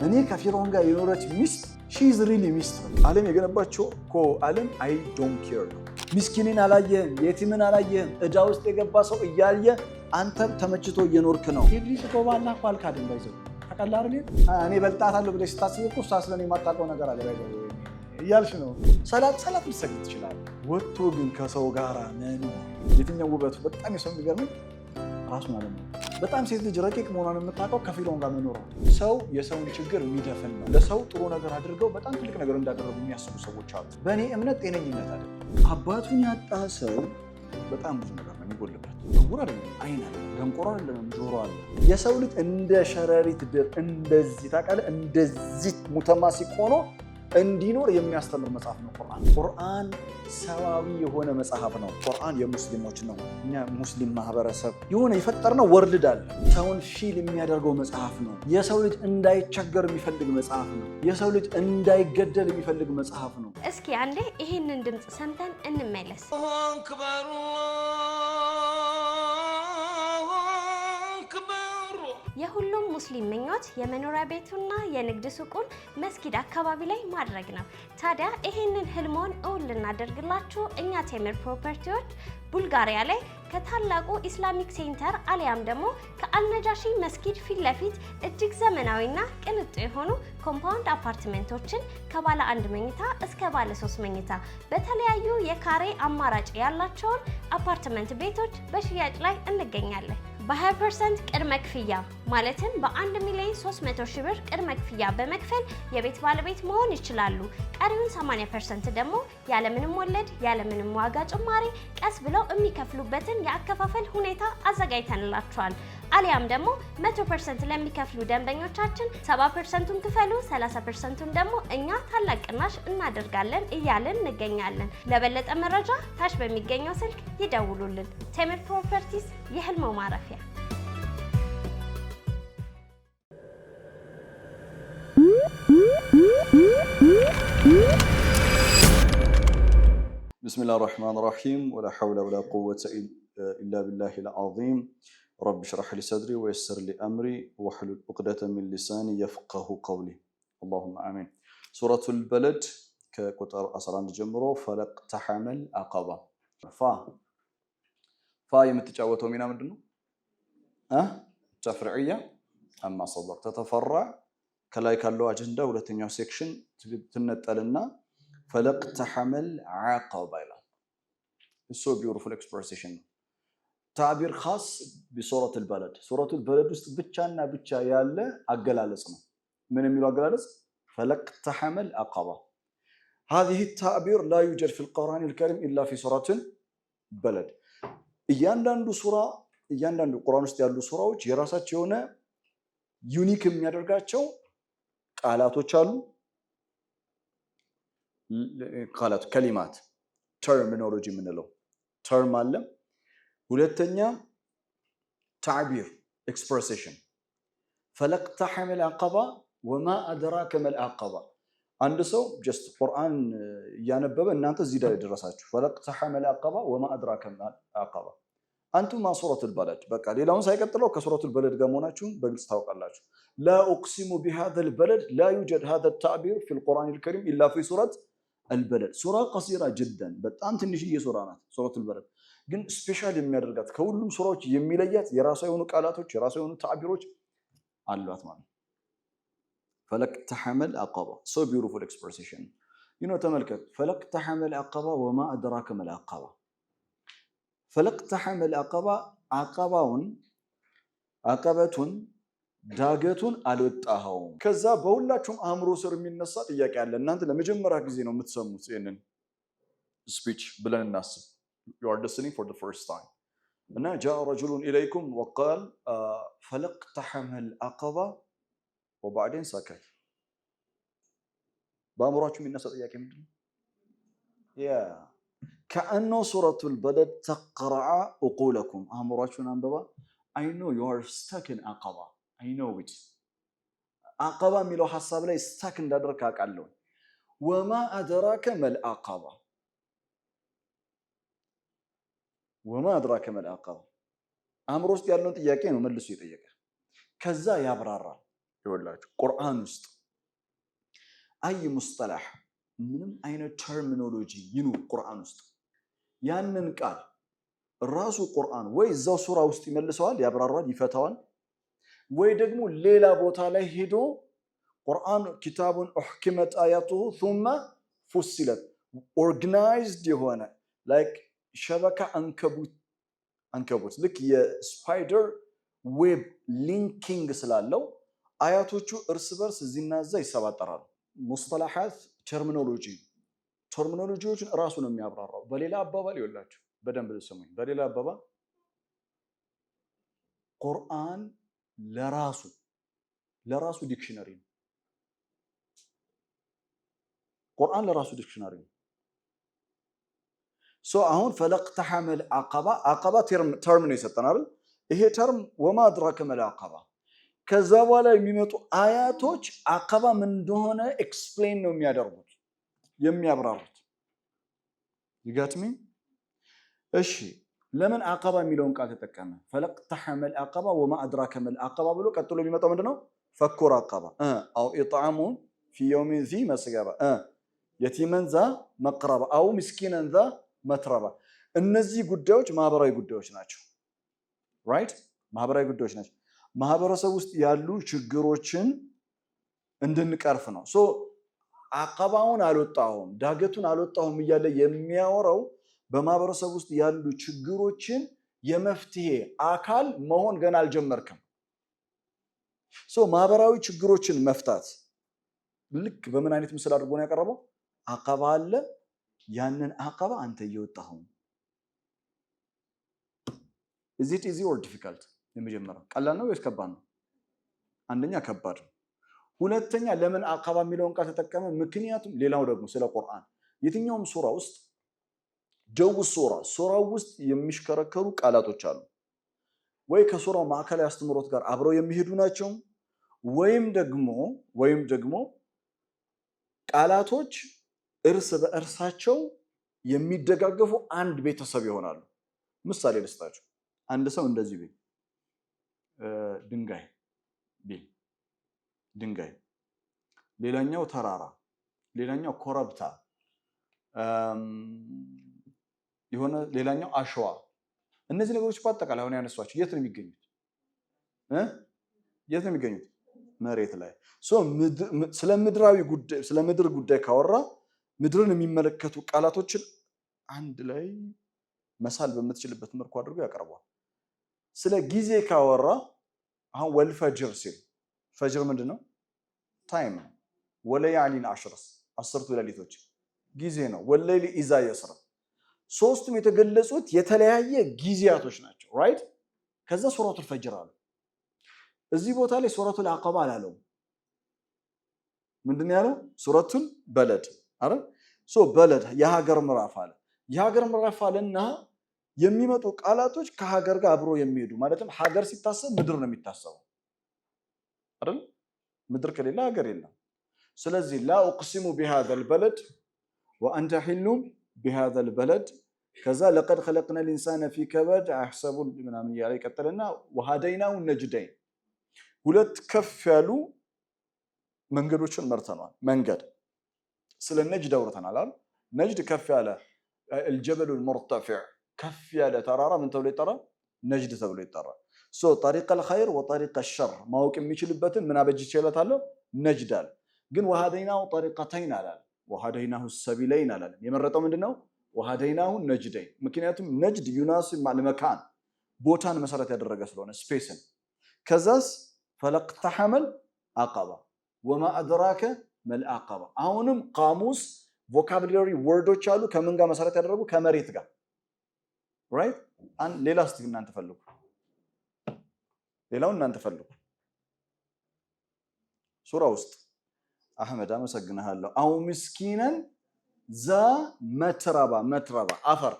እኔ ከፊርዓውን ጋር የኖረች ሚስት ሺ ኢዝ ሪሊ ሚስት ነው። ዓለም የገነባቸው እኮ ዓለም አይ ዶንት ኬር ነው። ምስኪንን አላየህም፣ የቲምን አላየህም። ዕዳ ውስጥ የገባ ሰው እያየ አንተም ተመችቶ እየኖርክ ነው። ኢብሊስ እኮ ባላህ እኮ አልካድም ባይዘው ታውቃለህ አይደል? እኔ በልጣታለሁ ብለሽ ስታስብ እኮ እሷ ስለኔ የማታውቀው ነገር አለ ባይዘው እያልሽ ነው። ሰላት ልትሰግድ ትችላለህ። ወጥቶ ግን ከሰው ጋር መኖር የትኛው ውበቱ በጣም የሰው የሚገርመኝ ራሱን አለ ነው። በጣም ሴት ልጅ ረቂቅ መሆኗን የምታውቀው ከፊርዓውን ጋር መኖር ነው። ሰው የሰውን ችግር የሚደፍን ነው። ለሰው ጥሩ ነገር አድርገው በጣም ትልቅ ነገር እንዳደረጉ የሚያስቡ ሰዎች አሉ። በእኔ እምነት ጤነኝነት አለ። አባቱን ያጣ ሰው በጣም ብዙ ነገር ነው የሚጎልበት። ዕውር አይደለም፣ አይን አለ፣ ደንቆሮ አይደለም፣ ጆሮ አለ። የሰው ልጅ እንደ ሸረሪት ድር እንደዚህ ታውቃለህ፣ እንደዚህ ሙተማሲቅ ሆኖ እንዲኖር የሚያስተምር መጽሐፍ ነው ቁርአን። ቁርአን ሰዋዊ የሆነ መጽሐፍ ነው። ቁርአን የሙስሊሞች ነው። እኛ ሙስሊም ማህበረሰብ የሆነ የፈጠርነው ወርልድ አለ። ሰውን ፊል የሚያደርገው መጽሐፍ ነው። የሰው ልጅ እንዳይቸገር የሚፈልግ መጽሐፍ ነው። የሰው ልጅ እንዳይገደል የሚፈልግ መጽሐፍ ነው። እስኪ አንዴ ይህንን ድምፅ ሰምተን እንመለስ። የሁሉም ሙስሊም ምኞት የመኖሪያ ቤቱና የንግድ ሱቁን መስጊድ አካባቢ ላይ ማድረግ ነው። ታዲያ ይሄንን ህልሞን እውን ልናደርግላችሁ እኛ ቴምር ፕሮፐርቲዎች ቡልጋሪያ ላይ ከታላቁ ኢስላሚክ ሴንተር አሊያም ደግሞ ከአልነጃሺ መስጊድ ፊት ለፊት እጅግ ዘመናዊና ቅንጡ የሆኑ ኮምፓውንድ አፓርትመንቶችን ከባለ 1 መኝታ እስከ ባለ 3 መኝታ በተለያዩ የካሬ አማራጭ ያላቸውን አፓርትመንት ቤቶች በሽያጭ ላይ እንገኛለን። በ20% ቅድመ ክፍያ ማለትም በ1,300,000 ብር ቅድመ ክፍያ በመክፈል የቤት ባለቤት መሆን ይችላሉ። ቀሪውን 80% ደግሞ ያለምንም ወለድ ያለምንም ዋጋ ጭማሪ ቀስ ብለው የሚከፍሉበትን የአከፋፈል ሁኔታ አዘጋጅተንላቸዋል። አሊያም ደግሞ 100% ለሚከፍሉ ደንበኞቻችን 70%ቱን ክፈሉ፣ 30%ቱን ደግሞ እኛ ታላቅ ቅናሽ እናደርጋለን እያልን እንገኛለን። ለበለጠ መረጃ ታች በሚገኘው ስልክ ይደውሉልን። ቴምር ፕሮፐርቲስ የህልሞ ማረፊያ። ቢስሚላህ ራህማን ራሂም ወላ ሐውለ ወላ ቁወተ ኢላ ቢላሂል ዐዚም ረቢ ሽረሕ ሊ ሰድሪ ወየስር ሊ አምሪ ወሕሉል ዑቅደተ ሚን ሊሳኒ የፍቀሁ ቀውሊ አላሁመ አሚን። ሱረቱል በለድ ከቁጥር 11 ጀምሮ ፈለቅተሐመል አቀባ። ፋ የምትጫወተው ሚና ምንድን ነው? ተፍሪዕያ አማ ሰበር ተተፈራዕ ከላይ ካለው አጀንዳ ሁለተኛው ሴክሽን ትነጠልና ፈለቅተሐመል አቀባ ይላል። እሱ ቢውቲፉል ኤክስፕሬሽን ነው። ታዕቢር ኻስ ቢሱረቱል በለድ ሱረቱል በለድ ውስጥ ብቻና ብቻ ያለ አገላለጽ ነው። ምን የሚለው አገላለጽ? ፈለቅተሐመል አቀባ። هذه التعبير لا يوجد في القرآن الكريم إلا في سورة البلد። እያንዳንዱ ሱራ እያንዳንዱ ቁርአን ውስጥ ያሉ ሱራዎች የራሳቸው የሆነ ዩኒክ የሚያደርጋቸው ቃላቶች አሉ። ቃላት ከሊማት ተርሚኖሎጂ የምንለው ተርም አለ። ሁለተኛ ታዕቢር ኤክስፕሬሽን። ፈለቅተሐመል አቀባ ወማ አድራከ መል አቀባ። አንድ ሰው ጀስት ቁርአን እያነበበ እናንተ እዚህ ላይ ደረሳችሁ። ፈለቅተሐመል አቀባ ወማ አድራከ መል አቀባ አንቱማ ሱረቱል በለድ። በቃ ሌላውን ሳይቀጥለው ከሱረቱል በለድ ጋር መሆናችሁን በግልጽ ታውቃላችሁ። ላ ኡቅሲሙ ቢሃዘል በለድ ላ ዩጀድ ሃዘ ተዕቢር ፊል ቁርአኒል ከሪም ኢላ ፊ ሱረት አልበለድ። ሱራ ቀሲራ ጅደን በጣም ትንሽዬ ሱራ ናት ሱረቱል በለድ። ግን ስፔሻል የሚያደርጋት ከሁሉም ሱራዎች የሚለያት የራሷ የሆኑ ቃላቶች የራሷ የሆኑ ተዕቢሮች አሏት ማለት ነው። ፈለቅተሐመል አቀባ ሶ ቢውቲፉል ኤክስፕሬሽን ተመልከት። ፈለቅተሐመል አቀባ ወማ አድራከ መል አቀባ። ፈለቅተሐመል አቀባ አቀባውን አቀበቱን ዳገቱን አልወጣኸውም። ከዛ በሁላችሁም አእምሮ ስር የሚነሳ ጥያቄ አለ። እናንተ ለመጀመሪያ ጊዜ ነው የምትሰሙት ይህንን ስፒች ብለን እናስብ። You are listening for the first time. እና جاء رجل إليكم وقال فلقتحم العقبة وبعدين سكت። በአእምሯችሁ የሚነሳ ጥያቄ ምንድን ነው? كأنه سورة البلد تقرع عقولكم። አእምሯችሁን አንብባ I know you are stuck in عقبة. I know it። አቀባ የሚለው ሐሳብ ላይ ስታክ እንዳደረክ አውቃለሁ። ወማ አድራከ መል አቀባ ወማ አድራከ መል አቀባ። አእምሮ ውስጥ ያለውን ጥያቄ ነው መልሶ የጠየቀ። ከዛ ያብራራል። ይወላችሁ ቁርአን ውስጥ አይ ሙስጠላህ ምንም አይነት ተርሚኖሎጂ ይኑር ቁርአን ውስጥ ያንን ቃል ራሱ ቁርአን ወይ እዛው ሱራ ውስጥ ይመልሰዋል፣ ያብራራዋል፣ ይፈታዋል፣ ወይ ደግሞ ሌላ ቦታ ላይ ሄዶ ቁርአን ኪታቡን ኡሕኪመት አያቱሁ ثم ፉሲለት ኦርጋናይዝድ የሆነ ላይክ ሸበካ አንከቡት ልክ የስፓይደር ዌብ ሊንኪንግ ስላለው አያቶቹ እርስ በርስ እዚህና እዛ ይሰባጠራሉ። ሙስጠላሓት ተርሚኖሎጂዎችን እራሱ ነው የሚያብራራው። በሌላ አባባል ይወላችሁ በደንብ ስሙኝ። በሌላ አባባል ቁርአን ለራሱ ዲክሽነሪ ነው። ቁርአን ለራሱ ዲክሽነሪ ነው። አሁን ፈለቅተሐመል አቀባ ተርም ነው የሰጠናል። ይሄ ተርም ወማ አድራከ መል አቀባ ከዛ በኋላ የሚመጡ አያቶች አቀባ ምን እንደሆነ ኤክስፕሌን ነው የሚያደርጉት የሚያብራሩት። ይጋትሚ እሺ ለምን አቀባ የሚለውን ቃል ተጠቀመ? ፈለቅተሐመል አቀባ ወማ አድራከ መል አቀባ ብሎ ቀጥሎ የሚመጣው ምንድነው? ፈኩ ረቀባ አው ኢጥዓሙን ፊ የውሚን ዚ መስገባ የቲመን ዛ መቅረባ አው ምስኪነን ዛ መትረባ። እነዚህ ጉዳዮች ማህበራዊ ጉዳዮች ናቸው። ራይት ማህበራዊ ጉዳዮች ናቸው። ማህበረሰብ ውስጥ ያሉ ችግሮችን እንድንቀርፍ ነው። አቀባውን አልወጣሁም ዳገቱን አልወጣሁም እያለ የሚያወራው በማህበረሰብ ውስጥ ያሉ ችግሮችን የመፍትሄ አካል መሆን ገና አልጀመርክም። ማህበራዊ ችግሮችን መፍታት ልክ በምን አይነት ምስል አድርጎ ነው ያቀረበው? አቀባ አለ፣ ያንን አቀባ አንተ እየወጣኸው። is it easy or difficult? የመጀመሪያው ቀላል ነው ወይስ ከባድ ነው? አንደኛ ከባድ ነው። ሁለተኛ ለምን አቀባ የሚለውን ቃል ተጠቀመ? ምክንያቱም ሌላው ደግሞ ስለ ቁርአን የትኛውም ሱራ ውስጥ ሱራው ውስጥ የሚሽከረከሩ ቃላቶች አሉ። ወይ ከሱራው ማዕከላዊ አስተምህሮት ጋር አብረው የሚሄዱ ናቸው፣ ወይም ደግሞ ቃላቶች እርስ በእርሳቸው የሚደጋገፉ አንድ ቤተሰብ ይሆናሉ። ምሳሌ ልስጣችሁ። አንድ ሰው እንደዚህ ቢል ድንጋይ ቢል ድንጋይ፣ ሌላኛው ተራራ፣ ሌላኛው ኮረብታ የሆነ ሌላኛው አሸዋ። እነዚህ ነገሮች በአጠቃላይ አሁን ያነሷቸው የት ነው የሚገኙት? መሬት ላይ። ስለ ምድር ጉዳይ ካወራ ምድርን የሚመለከቱ ቃላቶችን አንድ ላይ መሳል በምትችልበት መልኩ አድርጎ ያቀርባል። ስለ ጊዜ ካወራ አሁን ወልፈጅር ሲል ፈጅር ምንድነው? ታይም ነው። ወለያሊን አሽርስ 10ቱ ሌሊቶች ጊዜ ነው። ወለይሊ ኢዛ የስራ ሶስቱም የተገለጹት የተለያየ ጊዜያቶች ናቸው። ራይት ከዛ ሱረቱል ፈጅር አለ። እዚህ ቦታ ላይ ሱረቱል አቀባ አላለው። ምንድነው ያለው? ሱረቱል በለድ አረ በለድ የሀገር ምዕራፍ አለ። የሀገር ምዕራፍ አለና የሚመጡ ቃላቶች ከሀገር ጋር አብሮ የሚሄዱ ማለትም ሀገር ሲታሰብ ምድር ነው የሚታሰበው አይደል? ምድር ከሌለ ሀገር የለም። ስለዚህ ላ ኡቅሲሙ ቢሃዘል በለድ ወአንተ ሒሉም ቢሃዘል በለድ ከዛ ለቀድ ኸለቅና ልኢንሳነ ፊ ከበድ አሕሰቡ ምናምን እያለ ይቀጥልና ወሃደይናሁ ነጅደይን ሁለት ከፍ ያሉ መንገዶችን መርተናል። መንገድ ስለ ነጅድ አውርተናል አይደል? ነጅድ ከፍ ያለ الجبل المرتفع ከፍ ያለ ተራራ ምን ተብሎ ይጠራል? ነጅድ ተብሎ ይጠራል። طريق الخير وطريق الشر ማወቅ የሚችልበትን ምን አበጅቼለታለሁ? ነጅድ አለ። ግን وهديناه طريقتين አላለም። وهديناه السبيلين አላለም። የመረጠው ምንድነው? وهديناه النجدين። ምክንያቱም ነጅድ يناسب مع المكان ቦታን መሰረት ያደረገ ስለሆነ ስፔስን። ከዛስ فلقتحم العقبة وما أدراك ما العقبة። አሁንም ቃሙስ ቮካቡላሪ ወርዶች አሉ ከምን ጋር መሰረት ያደረጉ? ከመሬት ጋር ራይት። ሌላ እስቲ እናንተ ፈልጉ፣ ሌላውን እናንተ ፈልጉ። ሱራ ውስጥ አህመድ አመሰግናለሁ። አው ምስኪነን ዛ መትረባ አፈር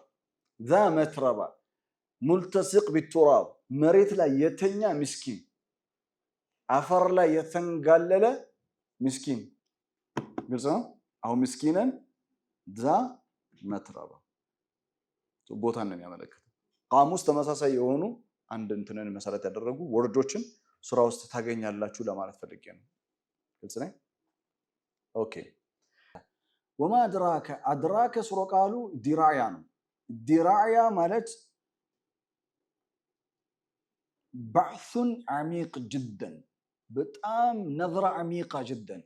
ዛ መትረባ ሙልተሲቅ ቢቱራብ መሬት ላይ የተኛ ምስኪን፣ አፈር ላይ የተንጋለለ ምስኪን። ግልጽ ነው። አው ምስኪነን ዛ መትረባ ቦታን ነው የሚያመለክተው። ቃሙስ ተመሳሳይ የሆኑ አንድ እንትንን መሰረት ያደረጉ ወርዶችን ሱራ ውስጥ ታገኛላችሁ ለማለት ፈልጌ ነው። ግልጽ ነኝ? ኦኬ። ወማ አድራከ ሱራ ቃሉ ዲራያ ነው። ዲራያ ማለት ባዕሱን ዓሚቅ ጅደን በጣም ነዝራ ዓሚቃ ጅደን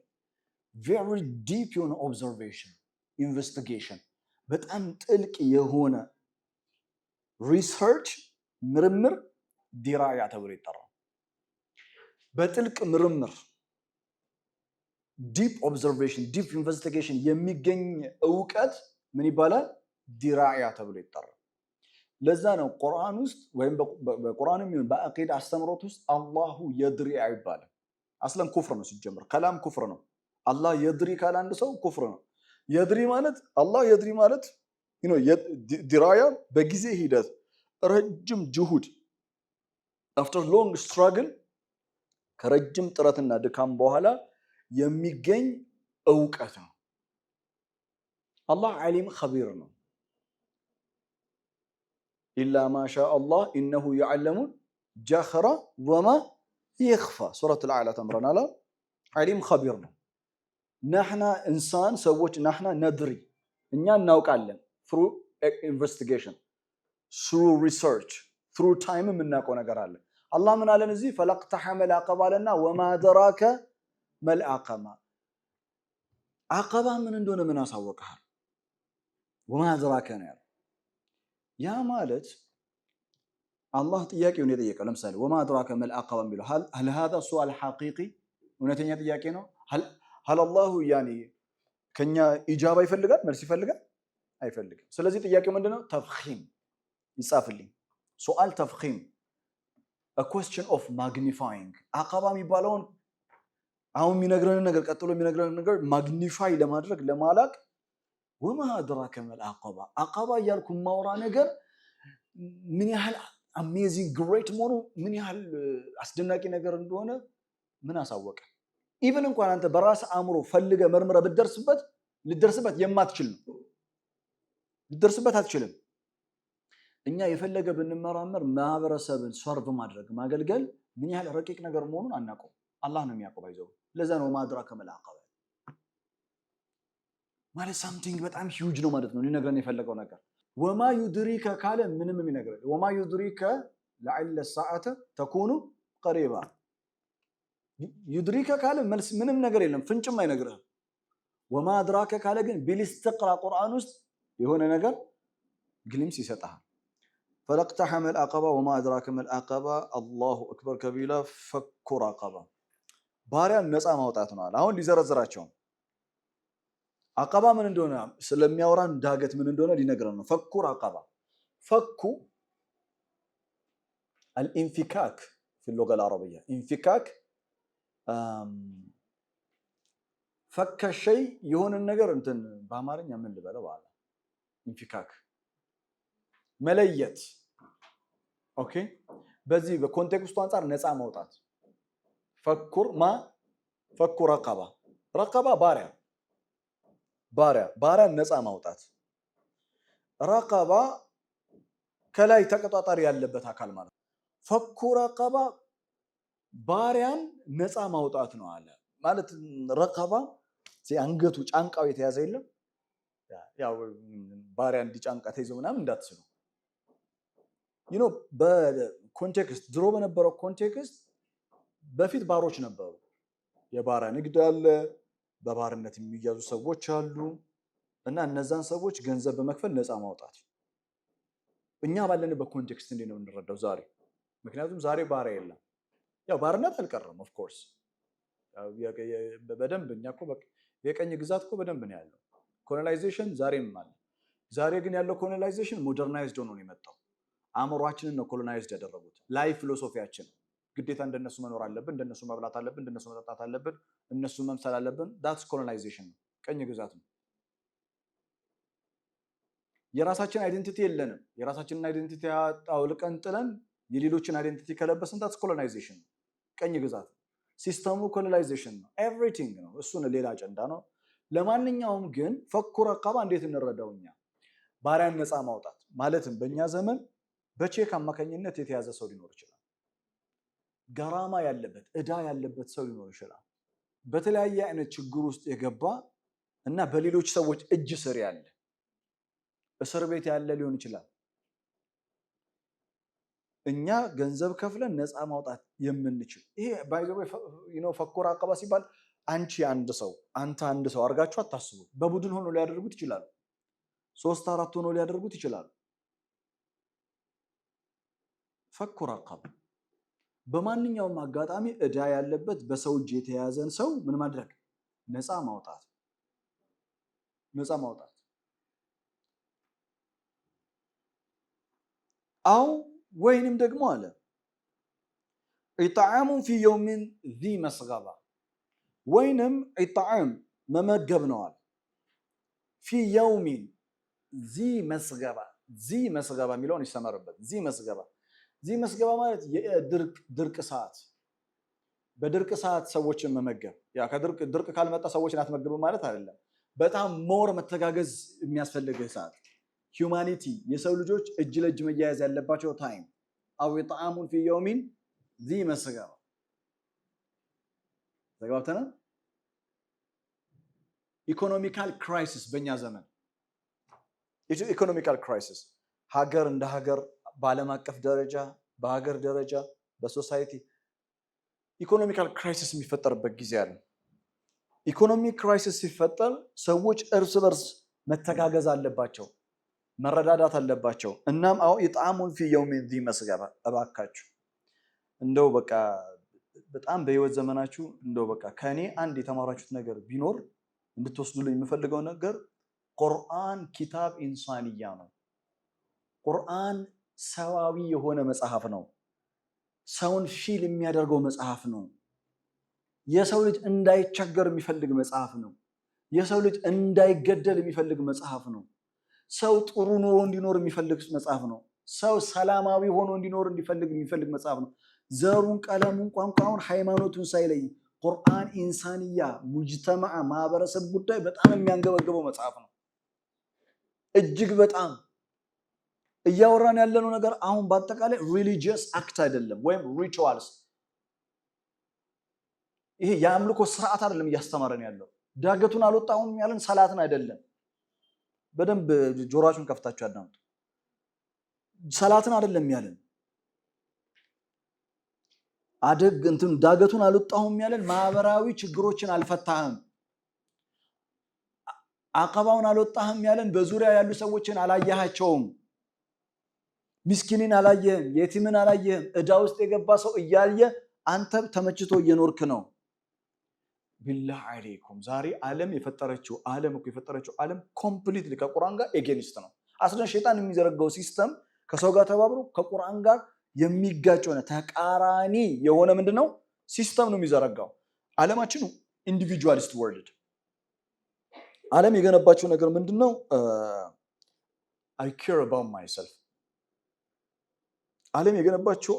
ቬሪ ዲፕ የሆነ ኦብዘርቬሽን ኢንቨስቲጌሽን በጣም ጥልቅ የሆነ ሪሰርች ምርምር ዲራያ ተብሎ ይጠራል። በጥልቅ ምርምር ዲፕ ኦብዘርቬሽን ዲፕ ኢንቨስቲጌሽን የሚገኝ እውቀት ምን ይባላል? ዲራያ ተብሎ ይጠራል። ለዛ ነው ቁርአን ውስጥ ወይም በቁርአንም ይሁን በአቂዳ አስተምሮት ውስጥ አላሁ የድሪ አይባልም። አስለን ኩፍር ነው ሲጀምር፣ ከላም ኩፍር ነው። አላህ የድሪ ካለ አንድ ሰው ኩፍር ነው። የድሪ ማለት አላህ የድሪ ማለት ዲራያ በጊዜ ሂደት ረጅም ጅሁድ አፍተር ሎንግ ስትራግል ከረጅም ጥረትና ድካም በኋላ የሚገኝ እውቀት ነው። አላህ ዓሊም ኸቢር ነው። ኢላ ማሻ አላህ ኢነሁ የዕለሙ ጀኽረ ወማ ይኽፋ ሱረቱል አዕላ ተምረናል። ዓሊም ኸቢር ነው። ናሕና እንሳን ሰዎች ናሕና ነድሪ እኛ እናውቃለን። ትሩ ኢንቨስቲጌሽን ትሩ ሪሰርች ትሩ ታይም የምናውቀው ነገር አለ። አላህ ምን አለን እዚህ? ፈለቅተሐመል አቀባ አለና ወማ አድራከ መልአቀማ አቀባ ምን እንደሆነ ምን አሳወቀሃል? ወማ አድራከ ነው ያለው። ያ ማለት አላህ ጥያቄውን የጠየቀው ለምሳሌ ወማ አድራከ መልአቀባ የሚለው ሀል ሃዛ ሱአል ሐቂቂ እውነተኛ ጥያቄ ነው? ሀል አላሁ ያኒ ከኛ ኢጃባ ይፈልጋል? መልስ ይፈልጋል? አይፈልግም። ስለዚህ ጥያቄው ምንድነው? ተፍኺም ይጻፍልኝ። ሱአል ተፍኺም a question of magnifying አቀባ የሚባለውን አሁን የሚነግረንን ነገር ቀጥሎ የሚነግረንን ነገር ማግኒፋይ ለማድረግ ለማላቅ ወማ አድራከ መልአቀባ አቀባ እያልኩ ማውራ ነገር ምን ያህል አሜዚንግ ግሬት መሆኑ ምን ያህል አስደናቂ ነገር እንደሆነ ምን አሳወቀ? ኢቭን እንኳን አንተ በራስ አእምሮ ፈልገ መርምረ ልደርስበት የማትችል ነው። ልደርስበት አትችልም። እኛ የፈለገ ብንመራመር ማህበረሰብን ሰርቭ ማድረግ ማገልገል ምን ያህል ረቂቅ ነገር መሆኑን አናውቀው። አላህ ነው የሚያውቀው። ይዘው ለዛ ነው ወማ አድራከ መልአቀባ ማለት ሳምቲንግ በጣም ሂውጅ ነው ማለት ነው ሊነግረን የፈለገው ነገር። ወማ ዩድሪከ ካለ ምንም የሚነግረን ወማ ዩድሪከ ለዐለ ሰዓተ ተኩኑ ቀሪባ ዩድሪከ ካለ መልስ ምንም ነገር የለም፣ ፍንጭም አይነግርህም። ወማ አድራከ ካለ ግን ቢልስትቅራ ቁርአን ውስጥ የሆነ ነገር ግሊምስ ይሰጣል። ፈለቅተሐመ አልዐቀባ ወማ አድራከ መልአቀባ አላሁ አክበር ከቢራ ፈኩ ረቀባ ባሪያን ነፃ ማውጣት ነው አለ። አሁን ሊዘረዝራቸው አቀባ ምን እንደሆነ ስለሚያወራን ዳገት ምን እንደሆነ ሊነግረን ነው። ፈኩ ረቀባ ፈኩ አልኢንፊካክ ፊ ሉጋ አልዐረቢያ ኢንፊካክ ፈከ ሸይ የሆነን ነገር እንትን በአማርኛ ምን ልበለው አለ ኢንፊካክ መለየት። ኦኬ በዚህ በኮንቴክስቱ አንፃር ነፃ ማውጣት ፈኩ ረቀባ ረቀባ ባሪያን ነፃ ማውጣት። ረቀባ ከላይ ተቆጣጣሪ ያለበት አካል ማለት ነው። ፈኩ ረቀባ ባሪያን ነፃ ማውጣት ነው አለ ማለት ረቀባ አንገቱ ጫንቃው የተያዘ የለም ያው ባሪያ እንዲጫንቃ ተይዞ ምናምን እንዳትስሉ በኮንቴክስት ድሮ በነበረው ኮንቴክስት በፊት ባሮች ነበሩ። የባሪያ ንግድ አለ፣ በባርነት የሚያዙ ሰዎች አሉ እና እነዛን ሰዎች ገንዘብ በመክፈል ነፃ ማውጣት። እኛ ባለንበት ኮንቴክስት እንዴት ነው የምንረዳው ዛሬ? ምክንያቱም ዛሬ ባሪያ የለም። ያው ባርነት አልቀረም ኦፍ ኮርስ በደንብ እኛ እኮ የቀኝ ግዛት እኮ በደንብ ነው ያለው። ኮሎናይዜሽን ዛሬም አለ። ዛሬ ግን ያለው ኮሎናይዜሽን ሞደርናይዝድ ሆኖ ነው የመጣው። አእምሯችንን ነው ኮሎናይዝድ ያደረጉት። ላይፍ ፊሎሶፊያችን ግዴታ እንደነሱ መኖር አለብን፣ እንደነሱ መብላት አለብን፣ እንደነሱ መጠጣት አለብን፣ እነሱ መምሰል አለብን። ዳትስ ኮሎናይዜሽን ነው፣ ቀኝ ግዛት ነው። የራሳችን አይደንቲቲ የለንም። የራሳችንን አይደንቲቲ አውልቀን ጥለን የሌሎችን አይደንቲቲ ከለበስን ዳትስ ኮሎናይዜሽን ነው፣ ቀኝ ግዛት ነው። ሲስተሙ ኮሎናይዜሽን ነው፣ ኤቭሪቲንግ ነው። እሱን ሌላ አጀንዳ ነው። ለማንኛውም ግን ፈኩ ረቀባ እንዴት እንረዳው? እኛ ባሪያን ነፃ ማውጣት ማለትም በእኛ ዘመን በቼክ አማካኝነት የተያዘ ሰው ሊኖር ይችላል። ገራማ ያለበት እዳ ያለበት ሰው ሊኖር ይችላል። በተለያየ አይነት ችግር ውስጥ የገባ እና በሌሎች ሰዎች እጅ ስር ያለ እስር ቤት ያለ ሊሆን ይችላል። እኛ ገንዘብ ከፍለን ነፃ ማውጣት የምንችል ይሄ ባይዘው ፈኩ ራቀባ ሲባል አንቺ አንድ ሰው አንተ አንድ ሰው አድርጋችሁ አታስቡ። በቡድን ሆኖ ሊያደርጉት ይችላሉ። 3-4 ሆኖ ሊያደርጉት ይችላሉ። ፈኩ ራቀባ በማንኛውም አጋጣሚ እዳ ያለበት በሰው እጅ የተያዘን ሰው ምን ማድረግ ነፃ ማውጣት አው ወይንም ደግሞ አለ ኢጣዓሙ ፊ የውሚን ዚ መስገባ ወይንም ኢጣዓም መመገብ ነው አለ ፊ የውሚን ዚ መስገባ የሚለውን ይሰመርበት። ዚ መስገባ ማለት የድርቅ ሰዓት፣ በድርቅ ሰዓት ሰዎችን መመገብ። ያ ድርቅ ካልመጣ ሰዎችን አትመግብ ማለት አይደለም። በጣም ሞር መተጋገዝ የሚያስፈልግህ ሰዓት፣ ሂውማኒቲ የሰው ልጆች እጅ ለእጅ መያያዝ ያለባቸው ታይም። አው ኢጣዓሙን ፊ የውሚን ዚ መስገባ። ተግባብተናል። ኢኮኖሚካል ክራይሲስ በእኛ ዘመን ኢኮኖሚካል ክራይሲስ ሀገር እንደ ሀገር በዓለም አቀፍ ደረጃ በሀገር ደረጃ በሶሳይቲ ኢኮኖሚካል ክራይሲስ የሚፈጠርበት ጊዜ አለ። ኢኮኖሚክ ክራይሲስ ሲፈጠር ሰዎች እርስ በርስ መተጋገዝ አለባቸው፣ መረዳዳት አለባቸው። እናም አው ኢጣዓሙን ፊ የውሚን ዚ መስገባ። እባካችሁ እንደው በቃ በጣም በህይወት ዘመናችሁ እንደው በቃ ከኔ አንድ የተማራችሁት ነገር ቢኖር እንድትወስዱልኝ የምፈልገው ነገር ቁርአን ኪታብ ኢንሳንያ ነው። ቁርአን ሰዋዊ የሆነ መጽሐፍ ነው። ሰውን ፊል የሚያደርገው መጽሐፍ ነው። የሰው ልጅ እንዳይቸገር የሚፈልግ መጽሐፍ ነው። የሰው ልጅ እንዳይገደል የሚፈልግ መጽሐፍ ነው። ሰው ጥሩ ኑሮ እንዲኖር የሚፈልግ መጽሐፍ ነው። ሰው ሰላማዊ ሆኖ እንዲኖር የሚፈልግ መጽሐፍ ነው። ዘሩን፣ ቀለሙን፣ ቋንቋውን፣ ሃይማኖቱን ሳይለይ ቁርአን ኢንሳንያ ሙጅተማዓ ማህበረሰብ ጉዳይ በጣም የሚያንገበግበው መጽሐፍ ነው። እጅግ በጣም እያወራን ያለነው ነገር አሁን በአጠቃላይ ሪሊጂየስ አክት አይደለም፣ ወይም ሪቹዋልስ። ይሄ የአምልኮ ስርዓት አይደለም እያስተማረን ያለው። ዳገቱን አልወጣሁም ያለን ሰላትን አይደለም። በደንብ ጆሮአችሁን ከፍታችሁ አዳምጡ። ሰላትን አይደለም ያለን። ዳገቱን አልወጣሁም ያለን ማህበራዊ ችግሮችን አልፈታህም። አቀባውን አልወጣህም ያለን በዙሪያ ያሉ ሰዎችን አላየሃቸውም። ምስኪንን አላየህም፣ የቲምን አላየህም። እዳ ውስጥ የገባ ሰው እያየ አንተ ተመችቶ እየኖርክ ነው። ቢላህ አለይኩም ዛሬ ዓለም የፈጠረችው ዓለም ኮምፕሊትሊ ከቁርአን ጋር ኤጌኒስት ነው። አስለን ሸይጣን የሚዘረጋው ሲስተም ከሰው ጋር ተባብሮ ከቁርአን ጋር የሚጋጭ ሆነ ተቃራኒ የሆነ ምንድነው ሲስተም ነው የሚዘረጋው። ዓለማችን ኢንዲቪጁዋሊስት ወርልድ። ዓለም የገነባቸው ነገር ምንድነው? I care about myself። ዓለም የገነባቸው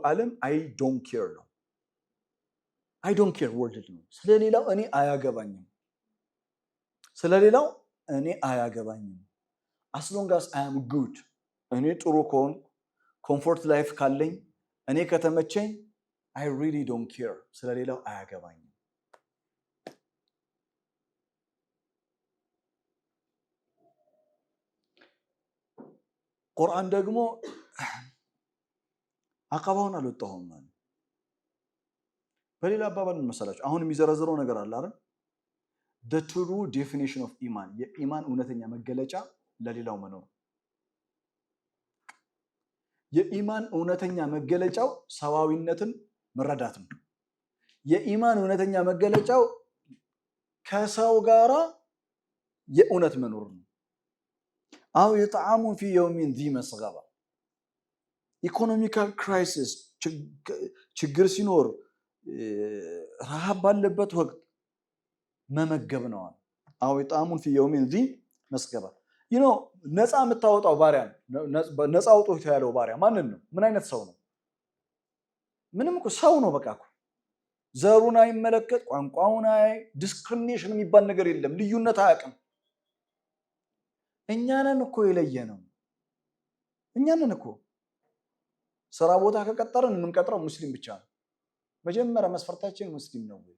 ዓለም I don't care ነው። I don't care ወርልድ ነው። ስለሌላው እኔ አያገባኝም። as long as I am good እኔ ጥሩ ከሆን ኮምፎርት ላይፍ ካለኝ እኔ ከተመቸኝ I really don't care ስለሌላው አያገባኝም። ቁርአን ደግሞ አቀባውን አልወጣሁም ማለት በሌላ አባባል መሰላችሁ አሁን የሚዘረዝረው ነገር አለ አይደል? the true definition of ኢማን የኢማን እውነተኛ መገለጫ ለሌላው መኖር። የኢማን እውነተኛ መገለጫው ሰዋዊነትን መረዳት ነው። የኢማን እውነተኛ መገለጫው ከሰው ጋራ የእውነት መኖር ነው። አው ኢጣዓሙን ፊ የውሚን ዚ መስገባ። ኢኮኖሚካል ክራይሲስ ችግር ሲኖር ረሃብ ባለበት ወቅት መመገብ ነው። አው ኢጣዓሙን ፊ የውሚን ዚ መስገባ። ነፃ የምታወጣው ባሪያ ነፃ አውጥቶ ያለው ባሪያ ማንን ነው? ምን አይነት ሰው ነው? ምንም እኮ ሰው ነው። በቃ እኮ ዘሩን አይመለከት፣ ቋንቋውን ዲስክሪሚኔሽን የሚባል ነገር የለም። ልዩነት አያውቅም። እኛንን እኮ የለየነው እኛንን እኮ ስራ ቦታ ከቀጠረን የምንቀጥረው ሙስሊም ብቻ ነው። መጀመሪያ መስፈርታችን ሙስሊም ነው ወይ?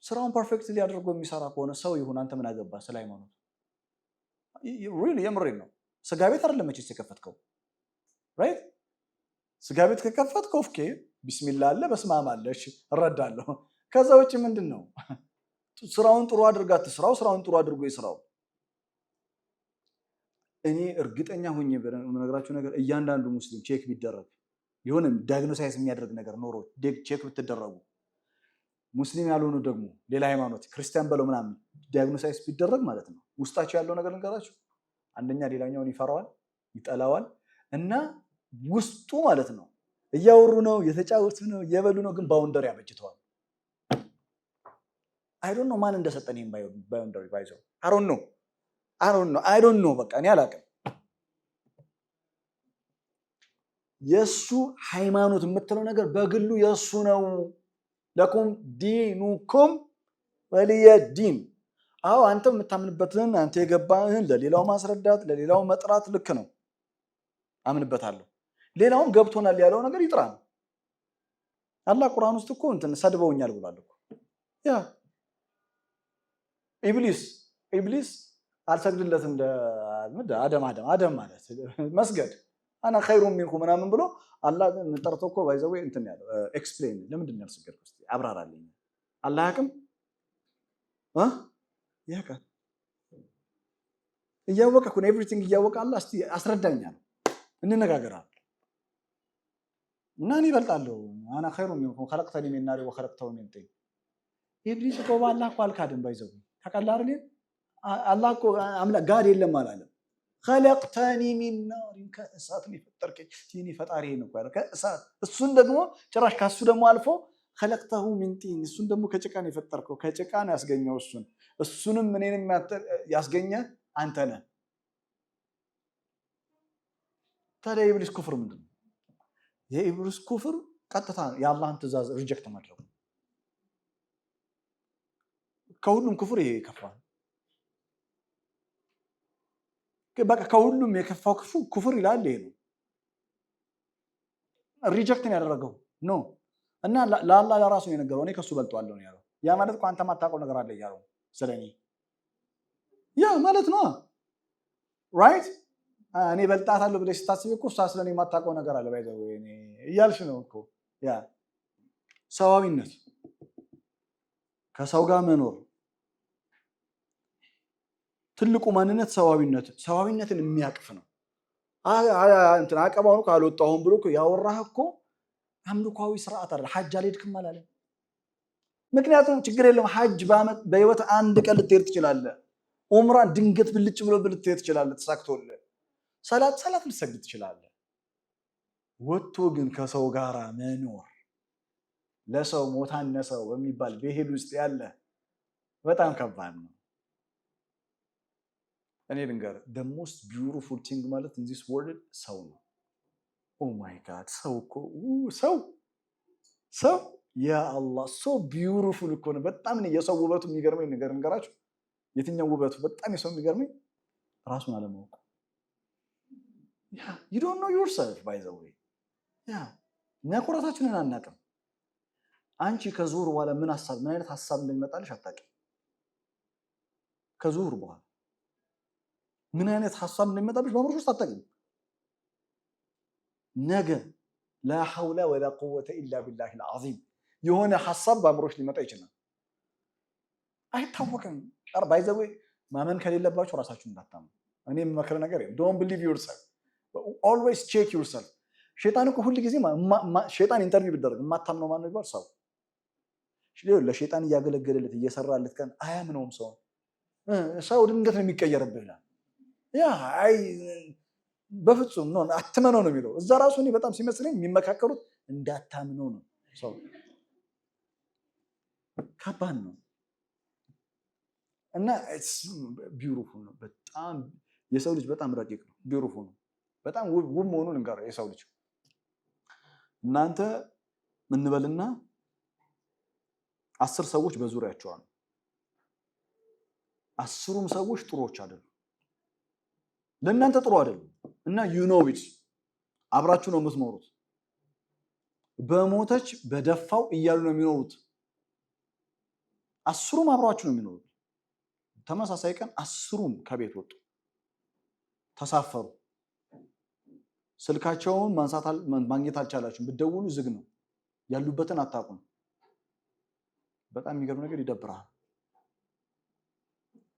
ስራውን ፐርፌክትሊ አድርጎ የሚሰራ ከሆነ ሰው ይሁን፣ አንተ ምን አገባ ስለ ሃይማኖት? ሪሊ የምሬን ነው። ስጋ ቤት አይደለም መቼስ የከፈትከው፣ ራይት? ስጋ ቤት ከከፈትከው ኦኬ፣ ቢስሚላ አለ፣ በስማም አለ፣ እሺ እረዳለሁ። ከዛ ውጭ ምንድን ነው? ስራውን ጥሩ አድርጋ ትስራው፣ ስራውን ጥሩ አድርጎ ይስራው። እኔ እርግጠኛ ሆኜ በነገራችሁ ነገር እያንዳንዱ ሙስሊም ቼክ ቢደረግ የሆነ ዳያግኖሳይዝ የሚያደርግ ነገር ኖሮ ቼክ ብትደረጉ፣ ሙስሊም ያልሆኑ ደግሞ ሌላ ሃይማኖት ክርስቲያን በለው ምናምን ዳያግኖሳይዝ ቢደረግ ማለት ነው ውስጣቸው ያለው ነገር ልንገራችሁ። አንደኛ ሌላኛውን ይፈራዋል፣ ይጠላዋል እና ውስጡ ማለት ነው እያወሩ ነው፣ የተጫወቱ ነው፣ እየበሉ ነው፣ ግን ባውንደሪ አበጅተዋል። አይ ዶንት ኖ ማን እንደሰጠን ይሄን ባውንደሪ ባይዘው አይ ዶንት ኖ በቃ እኔ አላውቅም። የሱ ሃይማኖት የምትለው ነገር በግሉ የሱ ነው። ለኩም ዲኑኩም ወሊየ ዲን። አዎ አንተ የምታምንበትን አንተ የገባህን ለሌላው ማስረዳት ለሌላው መጥራት ልክ ነው፣ አምንበታለሁ። ሌላውም ገብቶናል ያለው ነገር ይጥራ ነው። አላህ ቁርአን ውስጥ እኮ እንትን ሰድበውኛል ብሏል እኮ። ያ ኢብሊስ አልሰግድለትም አደም ማለት መስገድ አና ኸይሩን ሚንኩም ምናምን ብሎ አላህ ጠርቶ እኮ ባይዘው እንትን ያለው ኤክስፕሌን ለምንድን ነው ያልሰገድኩት እስቲ አብራራልኝ። አላህ ያቅም ያውቃል። እያወቀ እኮ ነው ኤቭሪቲንግ እያወቀ አላህ እስቲ አስረዳኝ አለ። እንነጋገራለን እና እኔ እበልጣለሁ። አና ኸይሩን ሚንኩም ኸለቅተኒ ሚን ናሪ ወኸለቅተሁ ሚን ጢን። ኢብሊስ እኮ በአላህ እኮ አልካድም ባይዘው ታውቃለህ አይደል? አላህ እኮ አምላክ ጋድ የለም አላለም። ኸለቅተኒ ሚን ናሪን ከእሳት ነው የፈጠርከኝ። ይሄን ፈጣሪ ነው ያለው ከእሳት። እሱን ደግሞ ጭራሽ ካሱ ደግሞ አልፎ ኸለቅተሁ ሚን ጢን፣ እሱን ደግሞ ከጭቃ ነው የፈጠርከው። ከጭቃ ነው ያስገኘው እሱንም እኔንም ያስገኘ አንተ ነህ። ታዲያ የኢብሊስ ኩፍር ምንድን ነው? የኢብሊስ ኩፍር ቀጥታ የአላህን ትእዛዝ ሪጀክት ማድረግ። ከሁሉም ኩፍር ይሄ ይከፋል። በቃ ከሁሉም የከፋው ኩፍር ይላል ይሄ ነው። ሪጀክትን ያደረገው ኖ እና ለአላህ ለራሱ የነገረው እኔ ከሱ በልጧለሁ ነው ያለው። ያ ማለት እኮ አንተ ማታውቀው ነገር አለ እያለው ስለኔ ያ ማለት ነው። ራይት እኔ በልጣታለሁ ብለሽ ስታስቢ እኮ እሷ ስለኔ ማታውቀው ነገር አለ ባይዘው እኔ እያልሽ ነው እኮ። ያ ሰዋዊነት፣ ከሰው ጋር መኖር ትልቁ ማንነት ሰዋዊነትን የሚያቅፍ ነው። እንትን አቀባውን ካልወጣሁም ብሎ ያወራህ እኮ አምልኳዊ ስርዓት አይደል። ሐጅ አልሄድክም አላለም። ምክንያቱም ችግር የለም ሐጅ በህይወት አንድ ቀን ልትሄድ ትችላለህ። ኡምራን ድንገት ብልጭ ብሎ ልትሄድ ትችላለህ ተሳክቶልህ። ሰላት ልትሰግድ ትችላለህ። ወጥቶ ግን ከሰው ጋር መኖር ለሰው ሞታነሰው በሚባል ብሄል ውስጥ ያለ በጣም ከባድ ነው። እኔ ልንገርህ the most beautiful thing ማለት in this world ሰው ነው። ኦ ማይ ጋድ ሰው እኮ ሰው ያ አላህ so beautiful እኮ ነው። በጣም ነው የሰው ውበቱ የሚገርመኝ ነገር እንገራችሁ። የትኛው ውበቱ በጣም የሰው የሚገርመኝ ራሱን አለማወቅ። you don't know yourself by the way ነቁራታችንን አናውቅም። አንቺ ከዙር በኋላ ምን አይነት ሐሳብ እንደሚመጣልሽ አታውቂም። ከዙር በኋላ ምን አይነት ሐሳብ እንደሚመጣብሽ በአእምሮሽ ውስጥ አታውቂም። ነገ ላ ሐውለ ወላ ቁወተ ኢላ ቢላሂ አልዓዚም የሆነ ሐሳብ በአእምሮሽ ሊመጣ ይችላል። አይታወቅም። ባይ ዘ ዌይ ማመን ከሌለባችሁ ራሳችሁን እንዳታምኑ እኔ የምመክረው ነገር ዶንት ቢሊቭ ዮርሰልፍ ኦልዌይስ ቼክ ዮርሰልፍ። ሸይጣን እኮ ሁሉ ጊዜ ሸይጣን ኢንተርቪው ቢደረግ የማታምነው ማን ነው ይባል ሰው ለሸይጣን እያገለገለለት እየሰራለት ቀን አያምነውም። ሰው ድንገት ነው የሚቀየርብህ ይላል። አይ በፍጹም ነው አትመነው ነው የሚለው። እዛ ራሱ እኔ በጣም ሲመስለኝ የሚመካከሩት እንዳታምነው ነው። ሰው ከባድ ነው እና ቢዩቲፉል ነው በጣም የሰው ልጅ በጣም ረቂቅ ነው። ቢዩቲፉል ነው በጣም ውብ መሆኑን እንጋር የሰው ልጅ። እናንተ እንበልና 10 ሰዎች በዙሪያቸው አሉ። 10ሩም ሰዎች ጥሩዎች አይደሉም። ለእናንተ ጥሩ አይደሉም እና you know it አብራችሁ ነው የምትኖሩት። በሞተች በደፋው እያሉ ነው የሚኖሩት። 10ሩም አብረዋቸው ነው የሚኖሩት። ተመሳሳይ ቀን 10ሩም ከቤት ወጡ፣ ተሳፈሩ። ስልካቸውን ማግኘት አልቻላችሁም። ብትደውሉ ዝግ ነው፣ ያሉበትን አታውቁም። በጣም የሚገርም ነገር ይደብራል።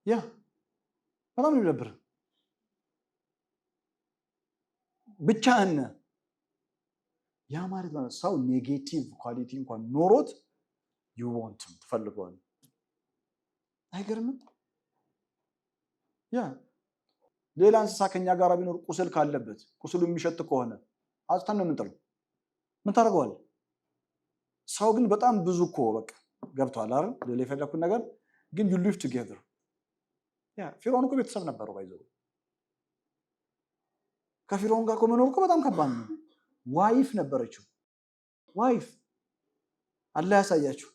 ያ በጣም ይደብራል። ብቻህን ያ ማለት ሰው ኔጌቲቭ ኳሊቲ እንኳን ኖሮት ይወንትም ትፈልገዋል። አይገርምም? ያ ሌላ እንስሳ ከኛ ጋር ቢኖር ቁስል ካለበት ቁስሉ የሚሸት ከሆነ አጥተን ነው የምንጥለው። ምን ታደርገዋለህ? ሰው ግን በጣም ብዙ እኮ በቃ ገብቷል አይደል? ሌላ የፈለኩት ነገር ግን you live together። ያ ፊርዖን እኮ ቤተሰብ ነበረው ባይዘው። ከፊርዖን ጋር መኖር እኮ በጣም ከባድ ነው። ዋይፍ ነበረችው። ዋይፍ አላህ ያሳያችሁ።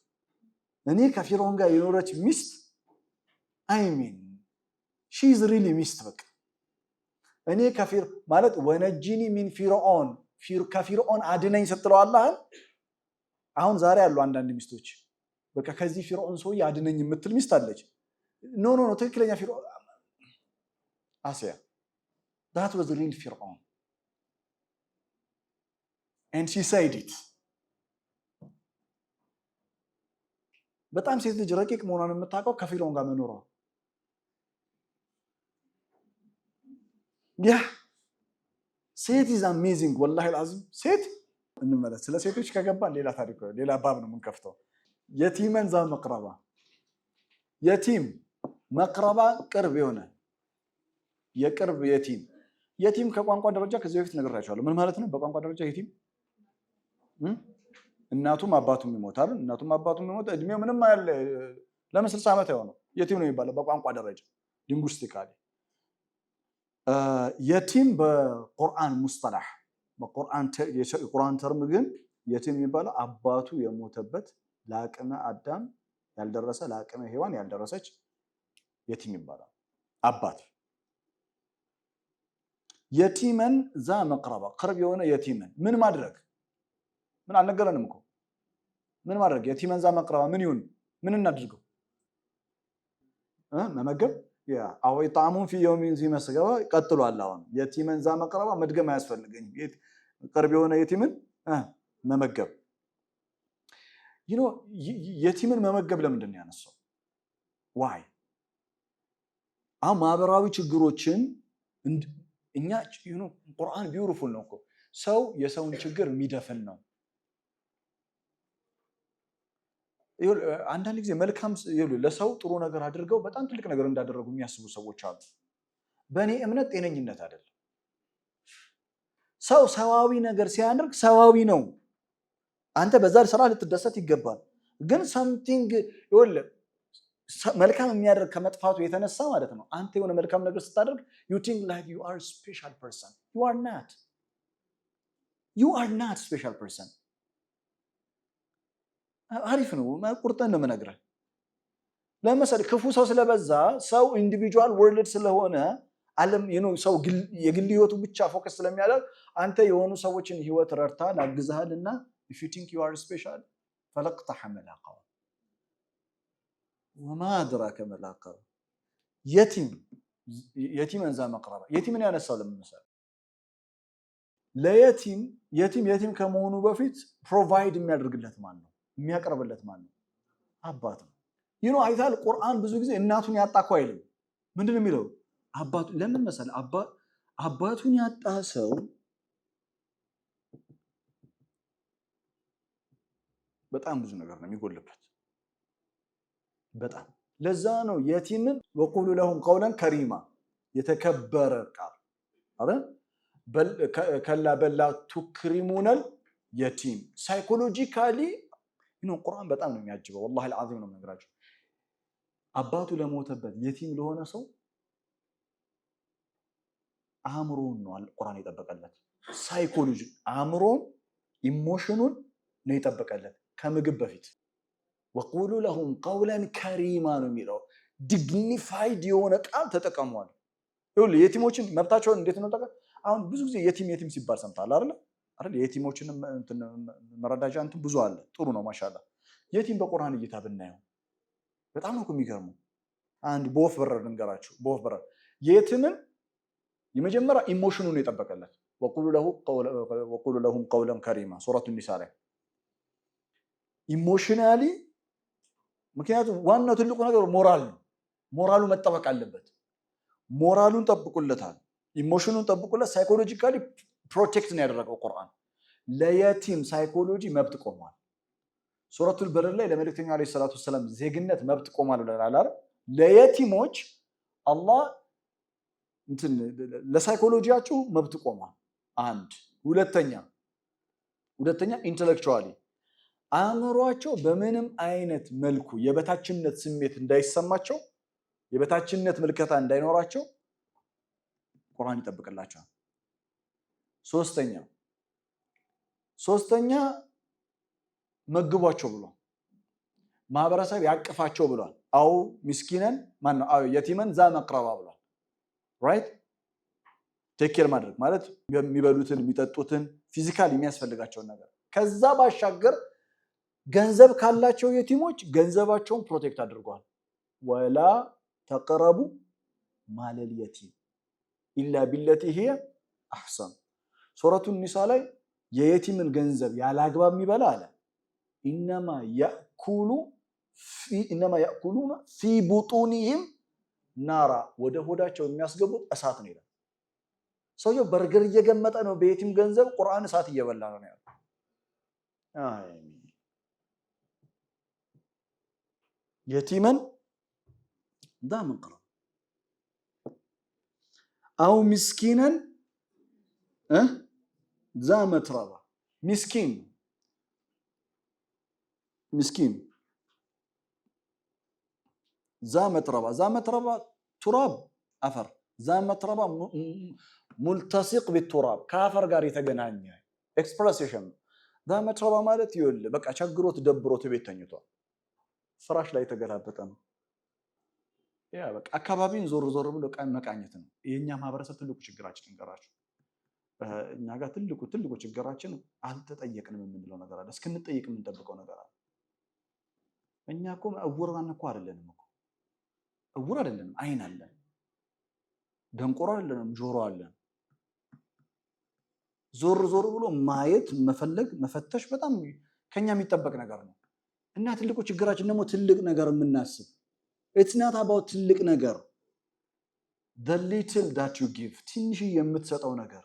እኔ ከፊርዖን ጋር የኖረች ሚስት I mean she is really ሚስት በቃ እኔ ከፊር ማለት ወነጂኒ ሚን ፊርዖን ከፊርዖን አድነኝ ስትለው አላህን አሁን ዛሬ ያሉ አንዳንድ ሚስቶች በቃ ከዚህ ፊርዖን ሰው ያድነኝ የምትል ሚስት አለች። ኖ ትክክለኛ ፊርዖን አሲያ that was the real Fir'aun and she said it። በጣም ሴት ልጅ ረቂቅ መሆኗን የምታውቀው ከፊርዖን ጋር መኖሯ። ያ ሴት is amazing ወላሂ አልዓዚም። ሴት እንመለስ። ስለ ሴቶች ከገባን ሌላ ታሪክ ሌላ ባብ ነው የምንከፍተው። የቲመን ዛ መቅረባ የቲም መቅረባ ቅርብ የሆነ የቅርብ የቲም ከቋንቋ ደረጃ ከዚህ በፊት ነግሬያቸዋለሁ። ምን ማለት ነው? በቋንቋ ደረጃ የቲም እናቱም አባቱም ይሞታል። እናቱም አባቱም ይሞት እድሜው ምንም ያለ ለምን 60 ዓመት የሆነው የቲም ነው የሚባለው በቋንቋ ደረጃ ሊንጉስቲካሊ። የቲም በቁርአን ሙስጠላህ በቁርአን ተርም ግን የቲም የሚባለው አባቱ የሞተበት ለአቅመ አዳም ያልደረሰ ለአቅመ ሔዋን ያልደረሰች የቲም ይባላል። አባት የቲመን ዛ መቅረባ ቅርብ የሆነ የቲመን ምን ማድረግ ምን አልነገረንም እኮ ምን ማድረግ የቲመን ዛ መቅረባ ምን ይሁን ምን እናድርገው? መመገብ ያ አው ኢጣሙን ፊ የውሚን ዚ መስገባ ቀጥሏል። አሁን የቲመን ዛ መቅረባ መድገም አያስፈልገኝም። ቅርብ የሆነ የቲምን መመገብ የቲምን መመገብ ለምንድን ነው ያነሳው? ዋይ ማህበራዊ ችግሮችን እኛ ቁርአን ቢዩቲፉል ነው እኮ ሰው የሰውን ችግር የሚደፍን ነው። አንዳንድ ጊዜ መልካም ለሰው ጥሩ ነገር አድርገው በጣም ትልቅ ነገር እንዳደረጉ የሚያስቡ ሰዎች አሉ። በእኔ እምነት ጤነኝነት አይደለም። ሰው ሰዋዊ ነገር ሲያደርግ ሰዋዊ ነው። አንተ በዛ ስራ ልትደሰት ይገባል። ግን something መልካም የሚያደርግ ከመጥፋቱ የተነሳ ማለት ነው አንተ የሆነ መልካም ነገር ስታደርግ you think like you are a special person. You are not special person። አሪፍ ነው ቁርጠን ነው የምነግርህ። ለምሳሌ ክፉ ሰው ስለበዛ ሰው ኢንዲቪጁዋል ወርልድ ስለሆነ ዓለም ሰው የግል ህይወቱ ብቻ ፎከስ ስለሚያደርግ አንተ የሆኑ ሰዎችን ህይወት ረድታ ላግዝሃልና if you think you are special فلقتح ملاقه وما أدراك ما العقبة። የቲምን ዛ መቅረባ የቲምን ያነሳው ለምን መሰለህ? የቲም ከመሆኑ በፊት ፕሮቫይድ የሚያደርግለት ማን ነው? የሚያቀርብለት ማን ነው? አባት ነው። አይታል ቁርአን ብዙ ጊዜ እናቱን ያጣ እኮ አይልም። ምንድን ነው የሚለው? አባቱ ለምን መሰለህ? አባቱን ያጣ ሰው በጣም ብዙ ነገር ነው የሚጎልበት። በጣም ለዛ ነው የቲምን ወቁሉ ለሁም ቀውለን ከሪማ የተከበረ ቃል አይደል? ከላ በላ ቱክሪሙነል የቲም ሳይኮሎጂካሊ ቁርአን በጣም ነው የሚያጅበው። ወላሂ አልዓዚም ነው የምነግራችሁ። አባቱ ለሞተበት የቲም ለሆነ ሰው አእምሮን ነው ቁርአን የጠበቀለት። ሳይኮሎጂ አእምሮን ኢሞሽኑን ነው የጠበቀለት ከምግብ በፊት። ወቁሉ ለሁም ቀውለን ከሪማ ነው የሚለው። ዲግኒፋይድ የሆነ ቃል ተጠቀሟል። የቲሞችን መብታቸውን እንዴት ነው አሁን ብዙ ጊዜ የቲም ሲባል ሰምታል አይደል? አይደል? የቲሞችንም መረዳጃ እንትን ብዙ አለ። ጥሩ ነው ማሻአላ። የቲም በቁርአን እይታ ብናየው በጣም ነው የሚገርመው። አንድ በወፍ በረር ልንገራችሁ። በወፍ በረር የቲምን የመጀመሪያ ኢሞሽኑን የጠበቀለት ወቁሉ ለሁም ቀውለን ከሪማ ሱረቱ ኒሳ ላይ ኢሞሽናሊ። ምክንያቱም ዋናው ትልቁ ነገር ሞራል ነው። ሞራሉ መጠበቅ አለበት። ሞራሉን ጠብቁለታል፣ ኢሞሽኑን ጠብቁለት። ሳይኮሎጂካሊ ፕሮቴክት ነው ያደረገው ቁርአን። ለየቲም ሳይኮሎጂ መብት ቆሟል። ሱረቱል በለድ ላይ ለመልእክተኛው ዓለይሂ ሰላቱ ወሰላም ዜግነት መብት ቆሟል ብለናል አይደል? ለየቲሞች አላህ እንትን ለሳይኮሎጂያቸው መብት ቆሟል። አንድ ሁለተኛ ኢንተሌክቹዋሊ አእምሯቸው በምንም አይነት መልኩ የበታችነት ስሜት እንዳይሰማቸው፣ የበታችነት ምልከታ እንዳይኖራቸው ቁርአን ይጠብቅላቸዋል። ሶስተኛ መግቧቸው ብሏል። ማህበረሰብ ያቅፋቸው ብሏል። አው ምስኪነን ማነው አው የቲመን ዛ መቅረባ ብሏል። ራይት ቴክ ኬር ማድረግ ማለት የሚበሉትን የሚጠጡትን ፊዚካል የሚያስፈልጋቸውን ነገር። ከዛ ባሻገር ገንዘብ ካላቸው የቲሞች ገንዘባቸውን ፕሮቴክት አድርጓል። ወላ ተቅረቡ ማለል የቲም ኢላ ቢለቲ ሂየ አሕሰን። ሱረቱ ኒሳ ላይ የየቲምን ገንዘብ ያላግባብ የሚበላ አለ ኢነማ ያእኩሉነ ፊ ቡጡኒሂም ናራ፣ ወደ ሆዳቸው የሚያስገቡት እሳት ነው ይላል። ሰውየው በርገር እየገመጠ ነው በየቲም ገንዘብ፣ ቁርአን እሳት እየበላ ነው ያለው። የቲመን ዛ መቅረብ አው ምስኪነን ዛ መትረባ። ምስኪን ዛ መትረባ ቱራብ አፈር፣ ዛ መትረባ ሙልተሲቅ ቢቱራብ ከአፈር ጋር የተገናኘ ኤክስፕሬሽን። ዛ መትረባ ማለት ይኸውልህ በቃ ቸግሮት ደብሮት ቤት ተኝቷል፣ ፍራሽ ላይ የተገላበጠ ነው። ያ በቃ አካባቢን ዞር ብሎ መቃኘት ነው። የኛ ማህበረሰብ ትልቁ ችግራችን እንገራችሁ። እኛ ጋር ትልቁ ችግራችን አልተጠየቅንም የምንለው ነገር አለ። እስክንጠይቅ የምንጠብቀው ነገር አለ። እኛ እኮ እውራን እኮ አይደለንም እኮ እውር አይደለንም። አይን አለን። ደንቆሮ አይደለንም። ጆሮ አለን። ዞር ብሎ ማየት፣ መፈለግ፣ መፈተሽ በጣም ከኛ የሚጠበቅ ነገር ነው። እና ትልቁ ችግራችን ደግሞ ትልቅ ነገር የምናስብ it's not about ትልቅ ነገር the little that you give ትንሽ የምትሰጠው ነገር።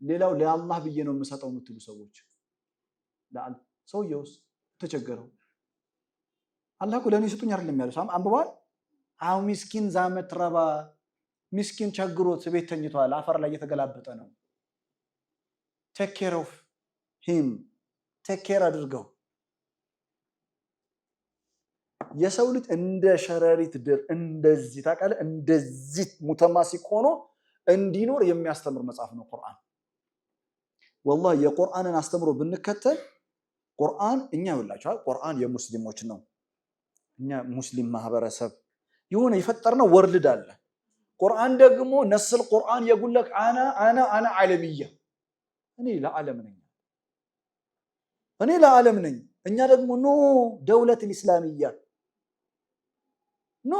ሌላው ለአላህ ብዬ ነው የምሰጠው የምትሉ ሰዎች ሰውየውስ ተቸገረው አላህ እኮ ለኔ ስጡኝ አይደለም ያለው። አንብቧል። አው ምስኪን ዛ መትረባ፣ ምስኪን ቸግሮት ቤት ተኝቷል፣ አፈር ላይ እየተገላበጠ ነው። take care of him take care አድርገው። የሰው ልጅ እንደ ሸረሪት ድር እንደዚህ ታውቃለህ፣ እንደዚህ ሙተማሲክ ሆኖ እንዲኖር የሚያስተምር መጽሐፍ ነው ቁርአን። ወላሂ የቁርአንን አስተምሮ ብንከተል ቁርአን እኛ ይላችኋል፣ ቁርአን የሙስሊሞች ነው። እኛ ሙስሊም ማህበረሰብ የሆነ የፈጠርነው ወርልድ አለ። ቁርአን ደግሞ ነስል ቁርአን የጉለክ አና ዓለምያ፣ እኔ ለዓለም ነኝ። እኛ ደግሞ ኖ ደውለት ኢስላሚያ ኖ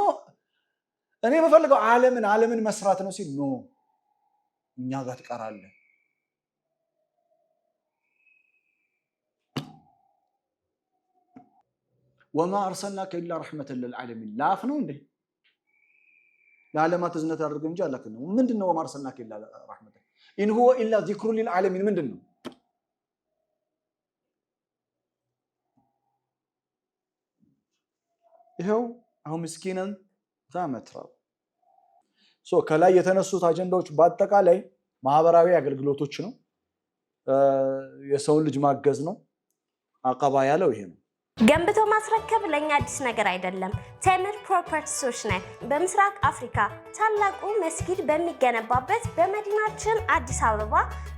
እኔ በፈልገው ዓለምን መስራት ነው ሲል ኖ እኛ ጋር ትቀራለህ። ወማ አርሰልናከ ኢላ ረሕመተን ልልዓለሚን ላፍ ነው እንዴ? ለዓለማት እዝነት አድርገን እንጂ አላክ ነው። ምንድነው ወማ አርሰልናከ ኢላ ረሕመተን ኢን ሁወ ኢላ ዚክሩ ልልዓለሚን ምንድነው? ይሄው አሁን ምስኪነን ዛ መትረባ። ከላይ የተነሱት አጀንዳዎች በአጠቃላይ ማህበራዊ አገልግሎቶች ነው፣ የሰውን ልጅ ማገዝ ነው። አቀባ ያለው ይሄ ነው። ገንብቶ ማስረከብ ለኛ አዲስ ነገር አይደለም። ቴምር ፕሮፐርቲሶች ነን። በምስራቅ አፍሪካ ታላቁ መስጊድ በሚገነባበት በመዲናችን አዲስ አበባ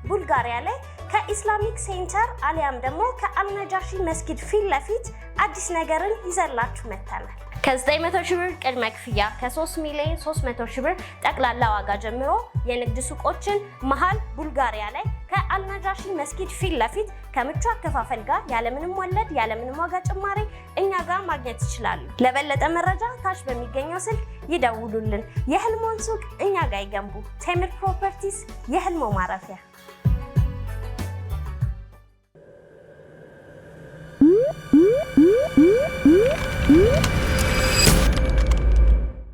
ቡልጋሪያ ላይ ከኢስላሚክ ሴንተር አሊያም ደግሞ ከአልነጃሺ መስጊድ ፊት ለፊት አዲስ ነገርን ይዘላችሁ መጥተናል። ከ900 ሺህ ብር ቅድመ ክፍያ ከ3 ሚሊዮን 300 ሺህ ብር ጠቅላላ ዋጋ ጀምሮ የንግድ ሱቆችን መሃል ቡልጋሪያ ላይ ከአልናጃሺ መስጊድ ፊት ለፊት ከምቹ አከፋፈል ጋር ያለምንም ወለድ ያለምንም ዋጋ ጭማሪ እኛ ጋር ማግኘት ይችላሉ። ለበለጠ መረጃ ታች በሚገኘው ስልክ ይደውሉልን። የህልሞን ሱቅ እኛ ጋር ይገንቡ። ቴምር ፕሮፐርቲስ የህልሞ ማረፊያ።